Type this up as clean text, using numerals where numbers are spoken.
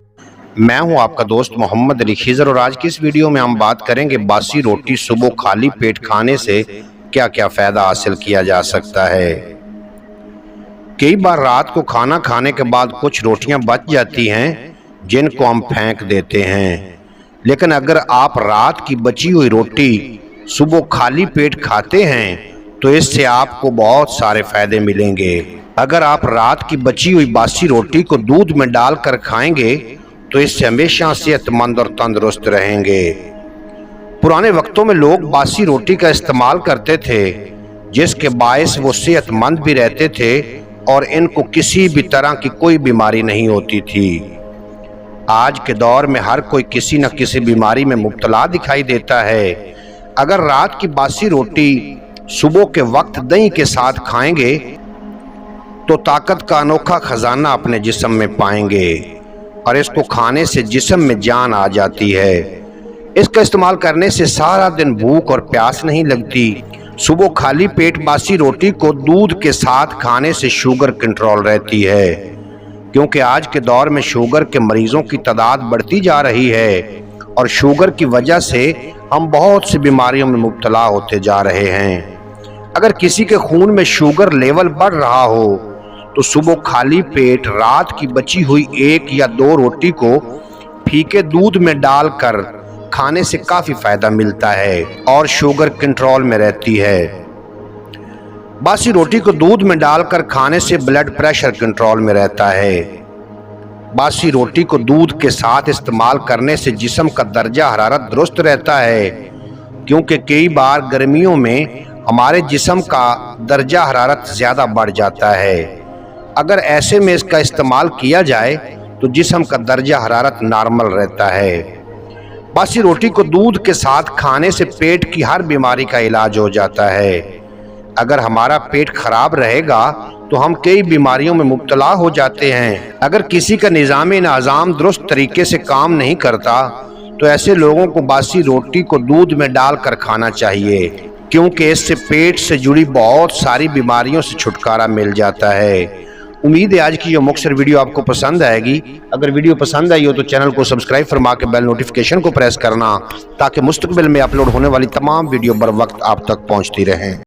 मैं हूं आपका दोस्त मोहम्मद अली खिजर और आज की इस वीडियो में हम बात करेंगे बासी रोटी सुबह खाली पेट खाने से क्या क्या फ़ायदा हासिल किया जा सकता है। कई बार रात को खाना खाने के बाद कुछ रोटियां बच जाती हैं जिनको हम फेंक देते हैं, लेकिन अगर आप रात की बची हुई रोटी सुबह खाली पेट खाते हैं तो इससे आपको बहुत सारे फ़ायदे मिलेंगे। अगर आप रात की बची हुई बासी रोटी को दूध में डालकर खाएंगे तो इससे हमेशा सेहतमंद और तंदुरुस्त रहेंगे। पुराने वक्तों में लोग बासी रोटी का इस्तेमाल करते थे, जिसके बायस वो सेहतमंद भी रहते थे और इनको किसी भी तरह की कोई बीमारी नहीं होती थी। आज के दौर में हर कोई किसी न किसी बीमारी में मुब्तला दिखाई देता है। अगर रात की बासी रोटी सुबह के वक्त दही के साथ खाएंगे तो ताकत का अनोखा खजाना अपने जिस्म में पाएंगे और इसको खाने से जिस्म में जान आ जाती है। इसका इस्तेमाल करने से सारा दिन भूख और प्यास नहीं लगती। सुबह खाली पेट बासी रोटी को दूध के साथ खाने से शुगर कंट्रोल रहती है, क्योंकि आज के दौर में शुगर के मरीजों की तादाद बढ़ती जा रही है और शुगर की वजह से हम बहुत सी बीमारियों में मुब्तला होते जा रहे हैं। अगर किसी के खून में शुगर लेवल बढ़ रहा हो तो सुबह खाली पेट रात की बची हुई 1 या 2 रोटी को फीके दूध में डालकर खाने से काफ़ी फ़ायदा मिलता है और शुगर कंट्रोल में रहती है। बासी रोटी को दूध में डालकर खाने से ब्लड प्रेशर कंट्रोल में रहता है। बासी रोटी को दूध के साथ इस्तेमाल करने से जिस्म का दर्जा हरारत दुरुस्त रहता है, क्योंकि कई बार गर्मियों में हमारे जिस्म का दर्जा हरारत ज़्यादा बढ़ जाता है। अगर ऐसे में इसका इस्तेमाल किया जाए तो जिस्म का दर्जा हरारत नॉर्मल रहता है। बासी रोटी को दूध के साथ खाने से पेट की हर बीमारी का इलाज हो जाता है। अगर हमारा पेट खराब रहेगा तो हम कई बीमारियों में मुब्तला हो जाते हैं। अगर किसी का निज़ाम दुरुस्त तरीके से काम नहीं करता तो ऐसे लोगों को बासी रोटी को दूध में डालकर खाना चाहिए, क्योंकि इससे पेट से जुड़ी बहुत सारी बीमारियों से छुटकारा मिल जाता है। उम्मीद है आज की जो मुख्तसर वीडियो आपको पसंद आएगी। अगर वीडियो पसंद आई हो तो चैनल को सब्सक्राइब फरमा के बेल नोटिफिकेशन को प्रेस करना, ताकि मुस्तकबिल में अपलोड होने वाली तमाम वीडियो बर वक्त आप तक पहुंचती रहें।